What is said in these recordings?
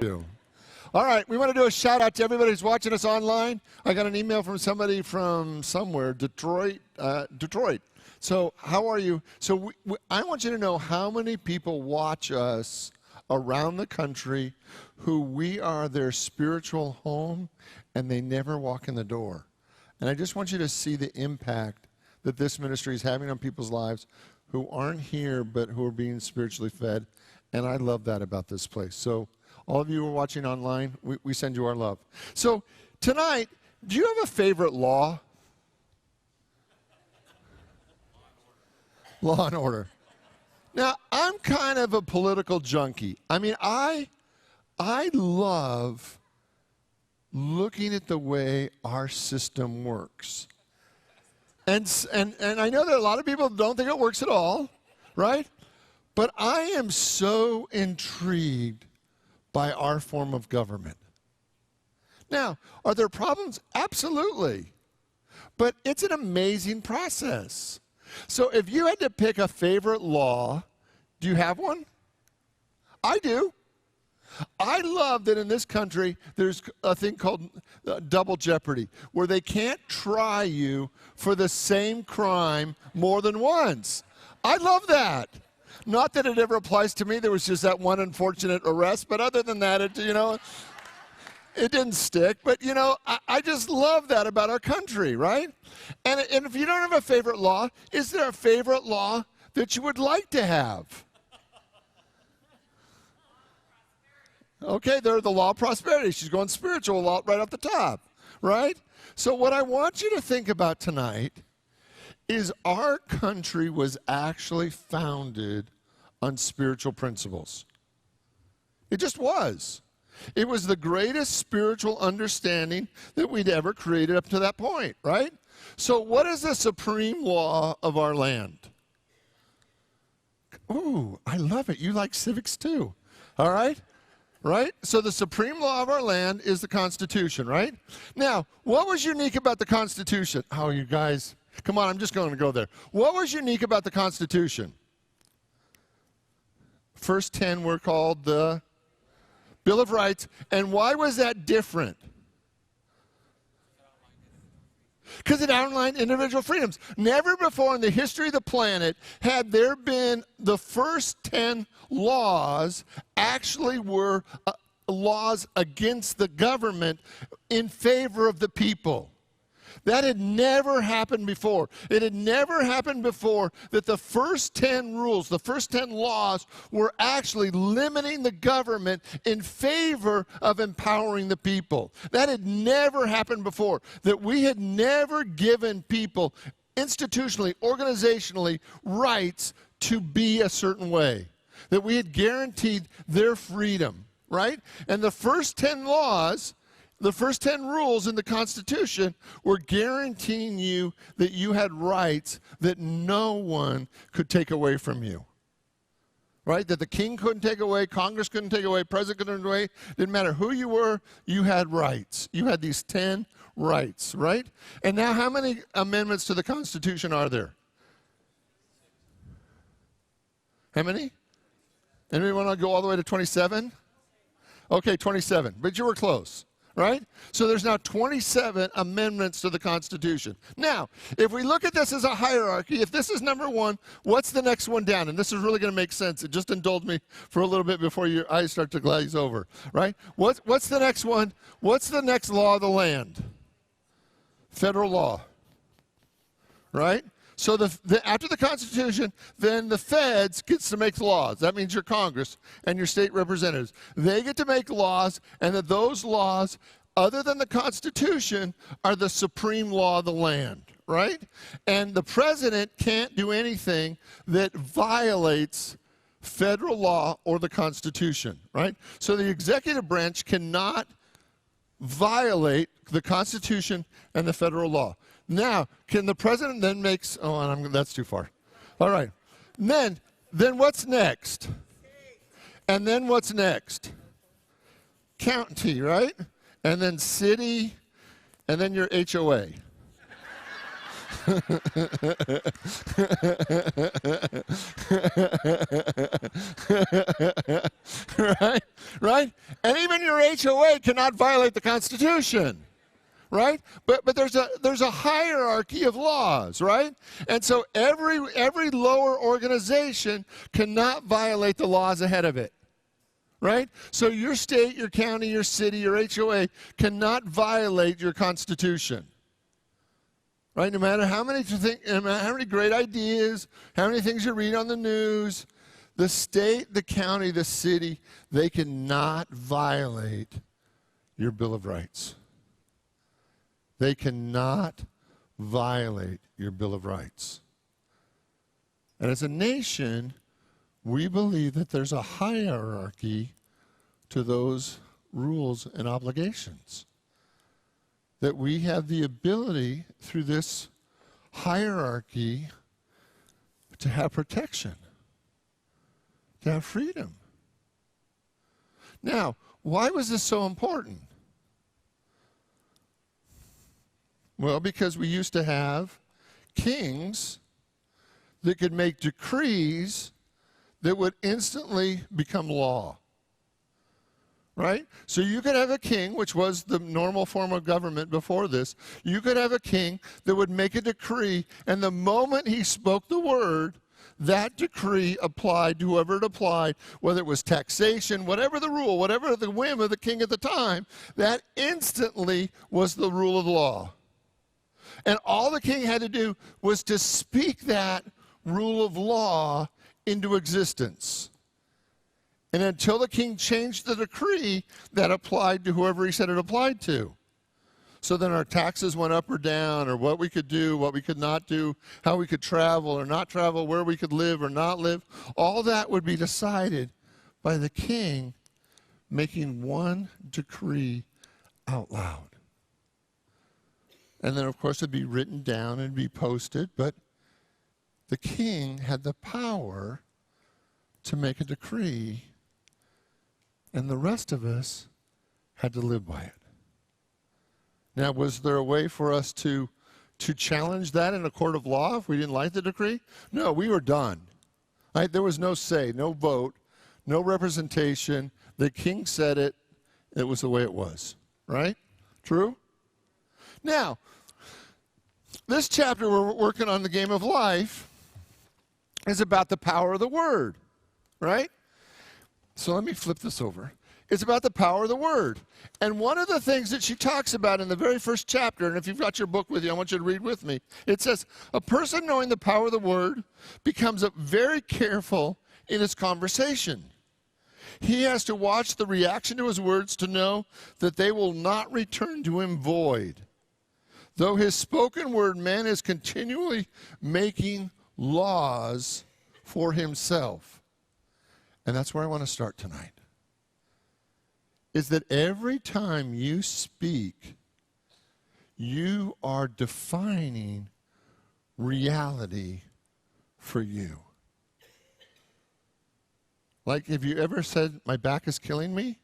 you. All right, we want to do a shout out to everybody who's watching us online. I got an email from somebody from somewhere, Detroit. So how are you? So I want you to know how many people watch us around the country who we are their spiritual home and they never walk in the door. And I just want you to see the impact that this ministry is having on people's lives who aren't here but who are being spiritually fed. And I love that about this place. So all of you who are watching online, we send you our love. So tonight, do you have a favorite law? Law and Order. Now, I'm kind of a political junkie. I mean, I love looking at the way our system works. And I know that a lot of people don't think it works at all, right? But I am so intrigued by our form of government. Now, are there problems? Absolutely. But it's an amazing process. So if you had to pick a favorite law, do you have one? I do. I love that in this country there's a thing called double jeopardy, where they can't try you for the same crime more than once. I love that. Not that it ever applies to me. There was just that one unfortunate arrest, but other than that, it didn't stick. But, I just love that about our country, right? And if you don't have a favorite law, is there a favorite law that you would like to have? Okay, there's the law of prosperity. She's going spiritual law right off the top, right? So what I want you to think about tonight is our country was actually founded on spiritual principles. It just was. It was the greatest spiritual understanding that we'd ever created up to that point, right? So what is the supreme law of our land? Ooh, I love it. You like civics too, all right? Right? So the supreme law of our land is the Constitution, right? Now, what was unique about the Constitution? Oh, you guys, come on, I'm just going to go there. What was unique about the Constitution? First 10 were called the Bill of Rights. And why was that different? Because it outlined individual freedoms. Never before in the history of the planet had there been the first 10 laws actually were laws against the government in favor of the people. That had never happened before. It had never happened before that the first 10 rules, the first 10 laws were actually limiting the government in favor of empowering the people. That had never happened before. That we had never given people institutionally, organizationally, rights to be a certain way. That we had guaranteed their freedom, right? And the first 10 laws, the first 10 rules in the Constitution were guaranteeing you that you had rights that no one could take away from you. Right? That the king couldn't take away, Congress couldn't take away, president couldn't take away. Didn't matter who you were, you had rights. You had these 10 rights, right? And now how many amendments to the Constitution are there? How many? Anybody want to go all the way to 27? Okay, 27, but you were close. Right? So there's now 27 amendments to the Constitution. Now, if we look at this as a hierarchy, if this is number one, what's the next one down? And this is really going to make sense. Just indulge me for a little bit before your eyes start to glaze over. Right? What's the next one? What's the next law of the land? Federal law. Right? So after the Constitution, then the feds gets to make laws. That means your Congress and your state representatives. They get to make laws, and that those laws, other than the Constitution, are the supreme law of the land, right? And the president can't do anything that violates federal law or the Constitution, right? So the executive branch cannot violate the Constitution and the federal law. Now, can the president then make, that's too far. All right. Then what's next? And then what's next? County, right? And then city, and then your HOA. Right? Right? And even your HOA cannot violate the Constitution. Right? But there's a hierarchy of laws, right? And so every lower organization cannot violate the laws ahead of it. Right? So your state, your county, your city, your HOA cannot violate your Constitution. Right? No matter how many great ideas, how many things you read on the news, the state, the county, the city, they cannot violate your Bill of Rights. They cannot violate your Bill of Rights. And as a nation, we believe that there's a hierarchy to those rules and obligations. That we have the ability through this hierarchy to have protection, to have freedom. Now, why was this so important? Well, because we used to have kings that could make decrees that would instantly become law. Right? So you could have a king, which was the normal form of government before this. You could have a king that would make a decree, and the moment he spoke the word, that decree applied to whoever it applied, whether it was taxation, whatever the rule, whatever the whim of the king at the time, that instantly was the rule of law. And all the king had to do was to speak that rule of law into existence. And until the king changed the decree, that applied to whoever he said it applied to. So then our taxes went up or down, or what we could do, what we could not do, how we could travel or not travel, where we could live or not live. All that would be decided by the king making one decree out loud. And then, of course, it'd be written down and be posted, but the king had the power to make a decree, and the rest of us had to live by it. Now, was there a way for us to challenge that in a court of law if we didn't like the decree? No, we were done. Right? There was no say, no vote, no representation. The king said it. It was the way it was. Right? True? Now, this chapter we're working on, the game of life, is about the power of the word. Right? So let me flip this over. It's about the power of the word. And one of the things that she talks about in the very first chapter, and if you've got your book with you, I want you to read with me. It says, a person knowing the power of the word becomes very careful in his conversation. He has to watch the reaction to his words to know that they will not return to him void. Though his spoken word, man is continually making laws for himself. And that's where I want to start tonight. Is that every time you speak, you are defining reality for you. Like, have you ever said, my back is killing me?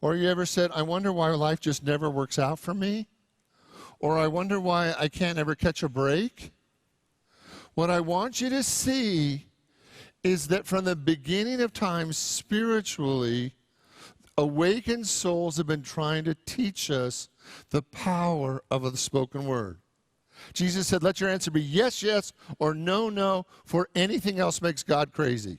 Or you ever said, I wonder why life just never works out for me? Or I wonder why I can't ever catch a break? What I want you to see is that from the beginning of time, spiritually, awakened souls have been trying to teach us the power of the spoken word. Jesus said, let your answer be yes, yes, or no, no, for anything else makes God crazy.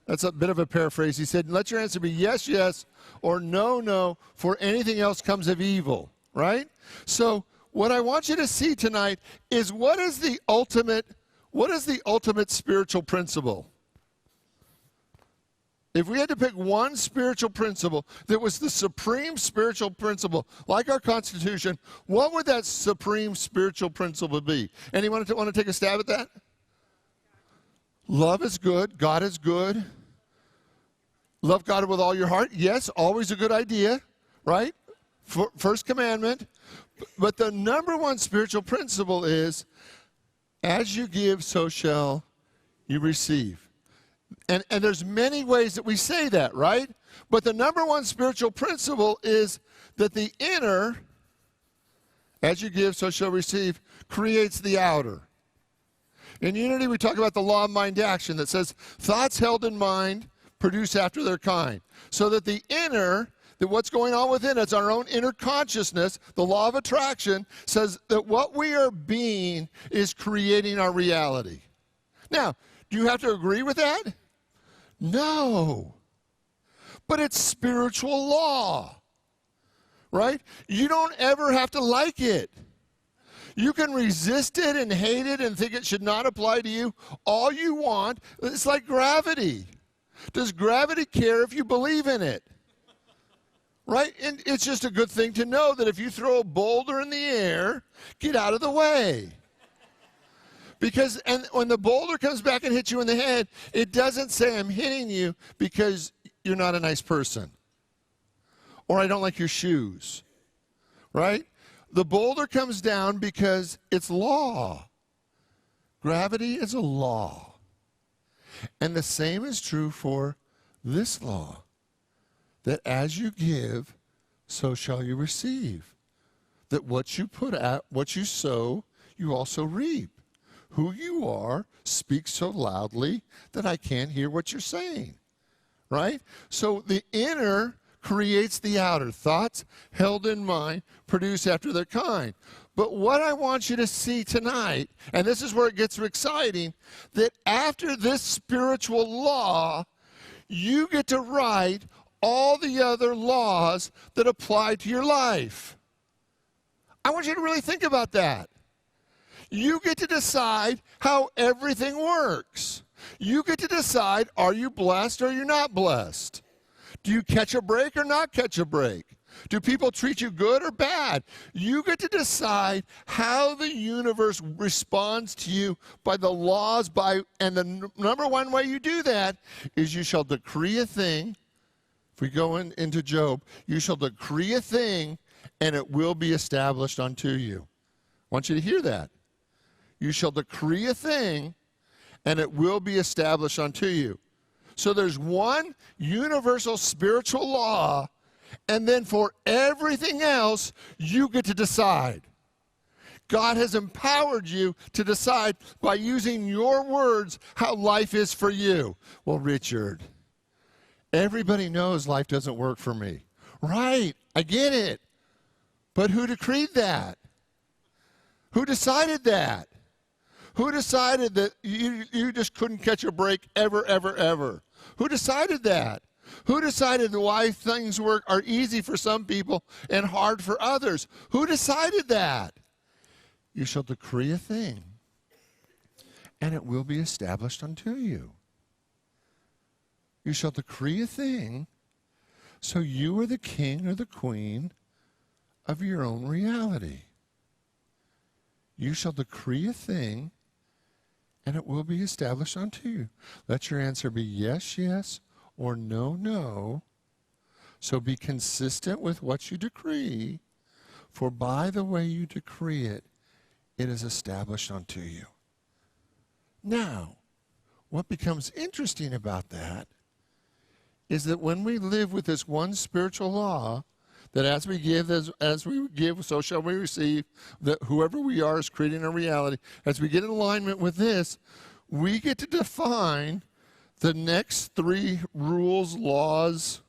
That's a bit of a paraphrase. He said, let your answer be yes, yes, or no, no, for anything else comes of evil, right? So what I want you to see tonight is what is the ultimate spiritual principle? If we had to pick one spiritual principle that was the supreme spiritual principle, like our Constitution, what would that supreme spiritual principle be? Anyone want to take a stab at that? Love is good. God is good. Love God with all your heart. Yes, always a good idea, right? First commandment. But the number one spiritual principle is, as you give, so shall you receive. And there's many ways that we say that, right? But the number one spiritual principle is that the inner as you give, so shall receive, creates the outer. In unity, we talk about the law of mind action that says thoughts held in mind produce after their kind. So that the inner, that what's going on within us, our own inner consciousness, the law of attraction, says that what we are being is creating our reality. Now, do you have to agree with that? No. But it's spiritual law, right? You don't ever have to like it. You can resist it and hate it and think it should not apply to you all you want. It's like gravity. Does gravity care if you believe in it? Right? And it's just a good thing to know that if you throw a boulder in the air, get out of the way. Because and when the boulder comes back and hits you in the head, it doesn't say I'm hitting you because you're not a nice person. Or I don't like your shoes. Right? The boulder comes down because it's law. Gravity is a law. And the same is true for this law, that as you give, so shall you receive. That what you put out, what you sow, you also reap. Who you are speaks so loudly that I can't hear what you're saying. Right? So the inner creates the outer. Thoughts held in mind produce after their kind. But what I want you to see tonight, and this is where it gets exciting, that after this spiritual law, you get to write all the other laws that apply to your life. I want you to really think about that. You get to decide how everything works. You get to decide, are you blessed or are you not blessed? Do you catch a break or not catch a break? Do people treat you good or bad? You get to decide how the universe responds to you by the laws, and the number one way you do that is you shall decree a thing. If we go into Job, you shall decree a thing and it will be established unto you. I want you to hear that. You shall decree a thing and it will be established unto you. So there's one universal spiritual law, and then for everything else, you get to decide. God has empowered you to decide by using your words how life is for you. Well, Richard, everybody knows life doesn't work for me. Right, I get it. But who decreed that? Who decided that? Who decided that you just couldn't catch a break ever, ever, ever? Who decided that? Who decided why things are easy for some people and hard for others? Who decided that? You shall decree a thing, and it will be established unto you. You shall decree a thing, so you are the king or the queen of your own reality. You shall decree a thing, and it will be established unto you. Let your answer be yes, yes, or no, no. So be consistent with what you decree, for by the way you decree it, it is established unto you. Now, what becomes interesting about that is that when we live with this one spiritual law, that as we give, so shall we receive, that whoever we are is creating a reality. As we get in alignment with this, we get to define the next 3 rules, laws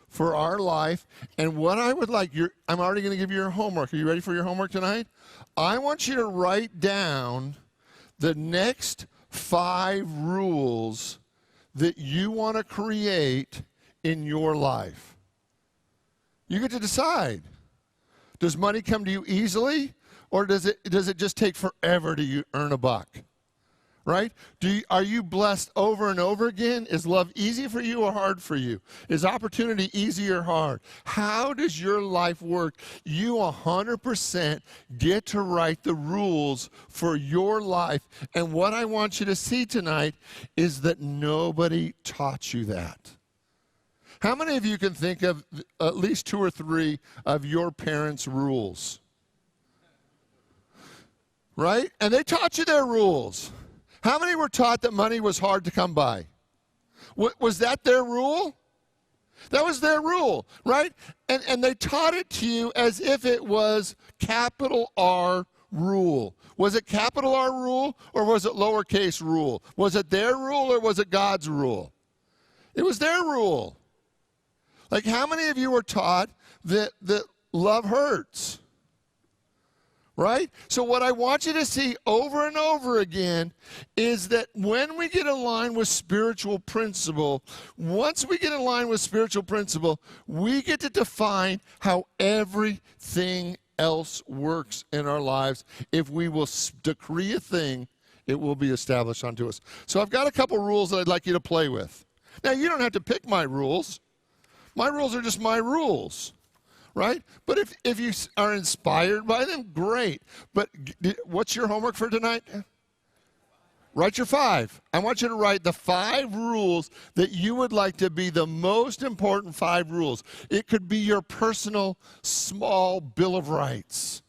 for our life. And what I would like, I'm already going to give you your homework. Are you ready for your homework tonight? I want you to write down the next 5 rules that you want to create in your life. You get to decide. Does money come to you easily, or does it just take forever to earn a buck? Right? Are you blessed over and over again? Is love easy for you or hard for you? Is opportunity easy or hard? How does your life work? You 100% get to write the rules for your life. And what I want you to see tonight is that nobody taught you that. How many of you can think of at least 2 or 3 of your parents' rules? Right? And they taught you their rules. How many were taught that money was hard to come by? Was that their rule? That was their rule, right? And they taught it to you as if it was capital R rule. Was it capital R rule or was it lowercase rule? Was it their rule or was it God's rule? It was their rule. Like, how many of you were taught that love hurts? Right? So what I want you to see over and over again is that when we get aligned with spiritual principle, once we get aligned with spiritual principle, we get to define how everything else works in our lives. If we will decree a thing, it will be established unto us. So I've got a couple rules that I'd like you to play with. Now, you don't have to pick my rules. My rules are just my rules. Right? But if you are inspired by them, great. But what's your homework for tonight? Write your 5. I want you to write the 5 rules that you would like to be the most important 5 rules. It could be your personal small Bill of Rights.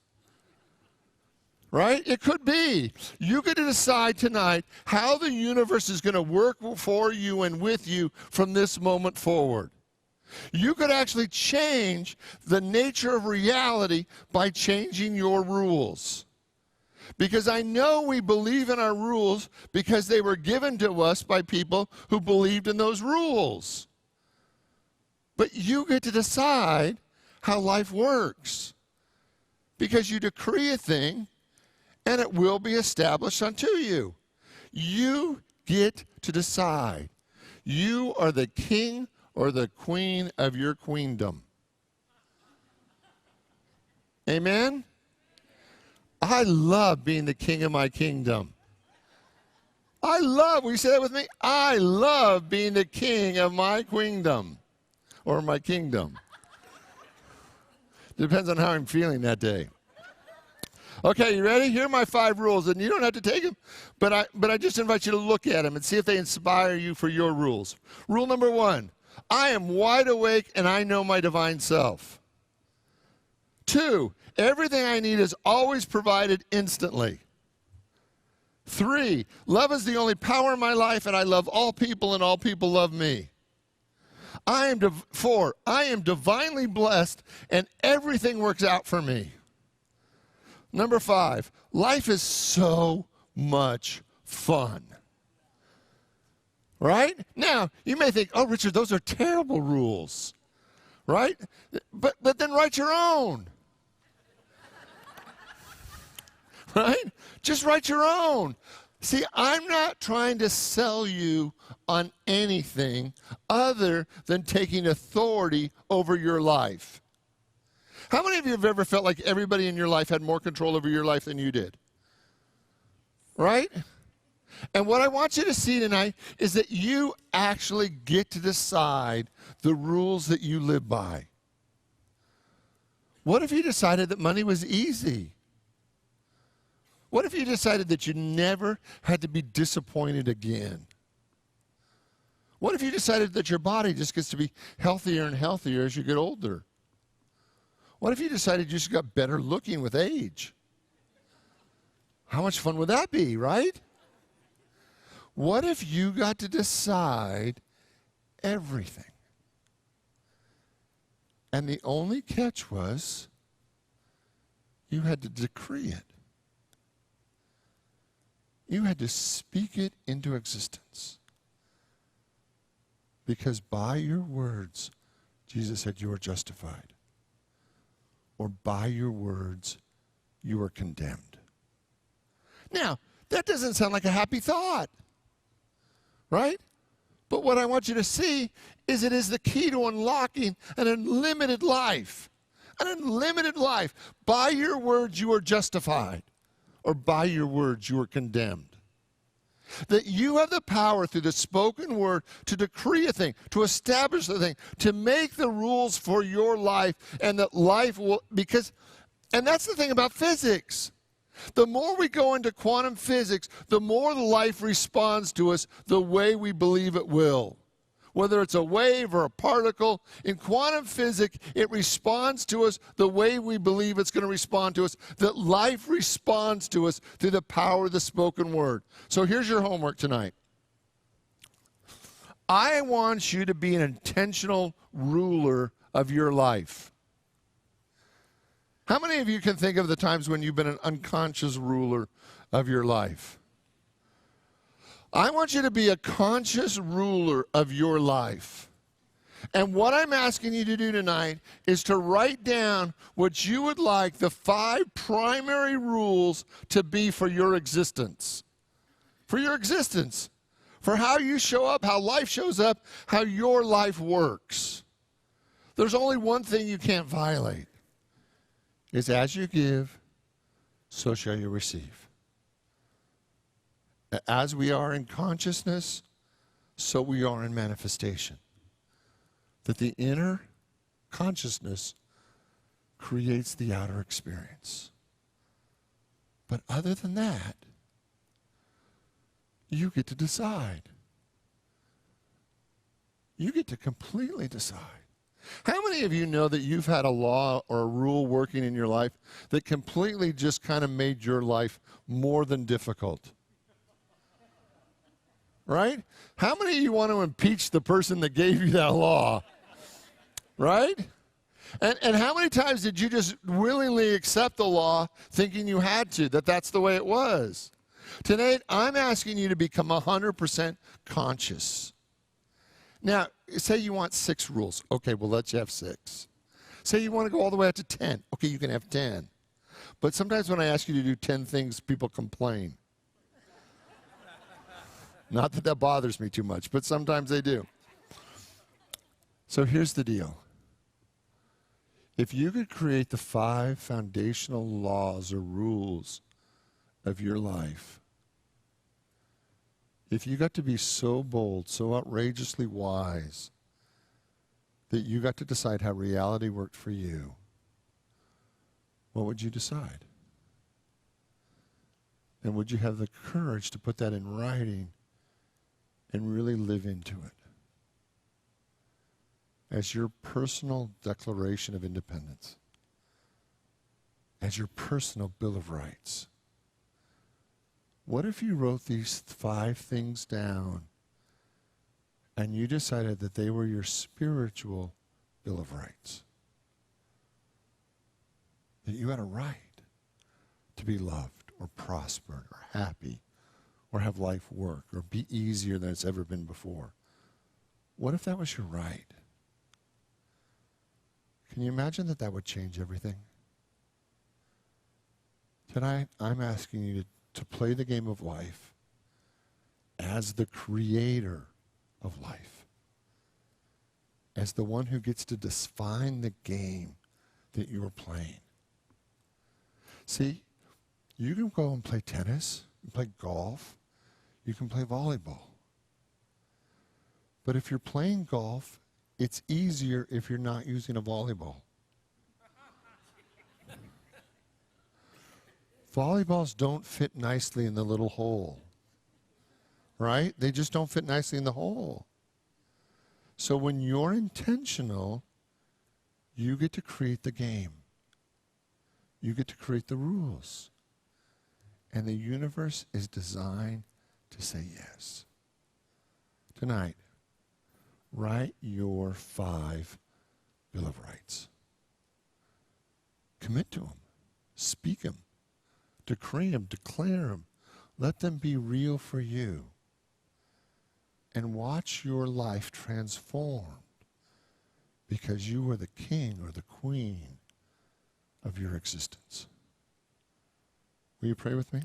Right? It could be. You get to decide tonight how the universe is going to work for you and with you from this moment forward. You could actually change the nature of reality by changing your rules. Because I know we believe in our rules because they were given to us by people who believed in those rules. But you get to decide how life works. Because you decree a thing and it will be established unto you. You get to decide. You are the king or the queen of your queendom. Amen? I love being the king of my kingdom. Will you say that with me? I love being the king of my queendom, or my kingdom. Depends on how I'm feeling that day. Okay, you ready? Here are my 5 rules, and you don't have to take them, but I just invite you to look at them and see if they inspire you for your rules. Rule number 1. I am wide awake and I know my divine self. 2, everything I need is always provided instantly. 3, love is the only power in my life and I love all people and all people love me. 4, I am divinely blessed and everything works out for me. Number 5, life is so much fun. Right? Now, you may think, oh, Richard, those are terrible rules. Right? But then write your own. Right? Just write your own. See, I'm not trying to sell you on anything other than taking authority over your life. How many of you have ever felt like everybody in your life had more control over your life than you did? Right? And what I want you to see tonight is that you actually get to decide the rules that you live by. What if you decided that money was easy? What if you decided that you never had to be disappointed again? What if you decided that your body just gets to be healthier and healthier as you get older? What if you decided you just got better looking with age? How much fun would that be, right? What if you got to decide everything? And the only catch was you had to decree it. You had to speak it into existence. Because by your words, Jesus said, you are justified. Or by your words, you are condemned. Now, that doesn't sound like a happy thought. Right? But what I want you to see is it is the key to unlocking an unlimited life. An unlimited life. By your words you are justified, or by your words you are condemned. That you have the power through the spoken word to decree a thing, to establish a thing, to make the rules for your life, and that life will, and that's the thing about physics. The more we go into quantum physics, the more the life responds to us the way we believe it will. Whether it's a wave or a particle, in quantum physics, it responds to us the way we believe it's going to respond to us. That life responds to us through the power of the spoken word. So here's your homework tonight. I want you to be an intentional ruler of your life. How many of you can think of the times when you've been an unconscious ruler of your life? I want you to be a conscious ruler of your life. And what I'm asking you to do tonight is to write down what you would like the 5 primary rules to be for your existence. For your existence. For how you show up, how life shows up, how your life works. There's only one thing you can't violate. Is as you give, so shall you receive. As we are in consciousness, so we are in manifestation. That the inner consciousness creates the outer experience. But other than that, you get to decide. You get to completely decide. How many of you know that you've had a law or a rule working in your life that completely just kind of made your life more than difficult? Right? How many of you want to impeach the person that gave you that law? Right? And how many times did you just willingly accept the law thinking you had to, that that's the way it was? Tonight, I'm asking you to become 100% conscious. Now, say you want 6 rules. Okay, we'll let you have 6. Say you want to go all the way up to 10. Okay, you can have 10. But sometimes when I ask you to do 10 things, people complain. Not that that bothers me too much, but sometimes they do. So here's the deal. If you could create the 5 foundational laws or rules of your life, if you got to be so bold, so outrageously wise, that you got to decide how reality worked for you, what would you decide? And would you have the courage to put that in writing and really live into it as your personal declaration of independence, as your personal Bill of Rights? What if you wrote these 5 things down and you decided that they were your spiritual Bill of Rights? That you had a right to be loved or prospered or happy or have life work or be easier than it's ever been before. What if that was your right? Can you imagine that that would change everything? Tonight, I'm asking you to play the game of life as the creator of life, as the one who gets to define the game that you're playing. See, you can go and play tennis, you can play golf, you can play volleyball. But if you're playing golf, it's easier if you're not using a volleyball. Volleyballs don't fit nicely in the little hole, right? They just don't fit nicely in the hole. So when you're intentional, you get to create the game. You get to create the rules. And the universe is designed to say yes. Tonight, write your 5 Bill of Rights. Commit to them. Speak them. Decree them, declare them. Let them be real for you. And watch your life transformed because you are the king or the queen of your existence. Will you pray with me?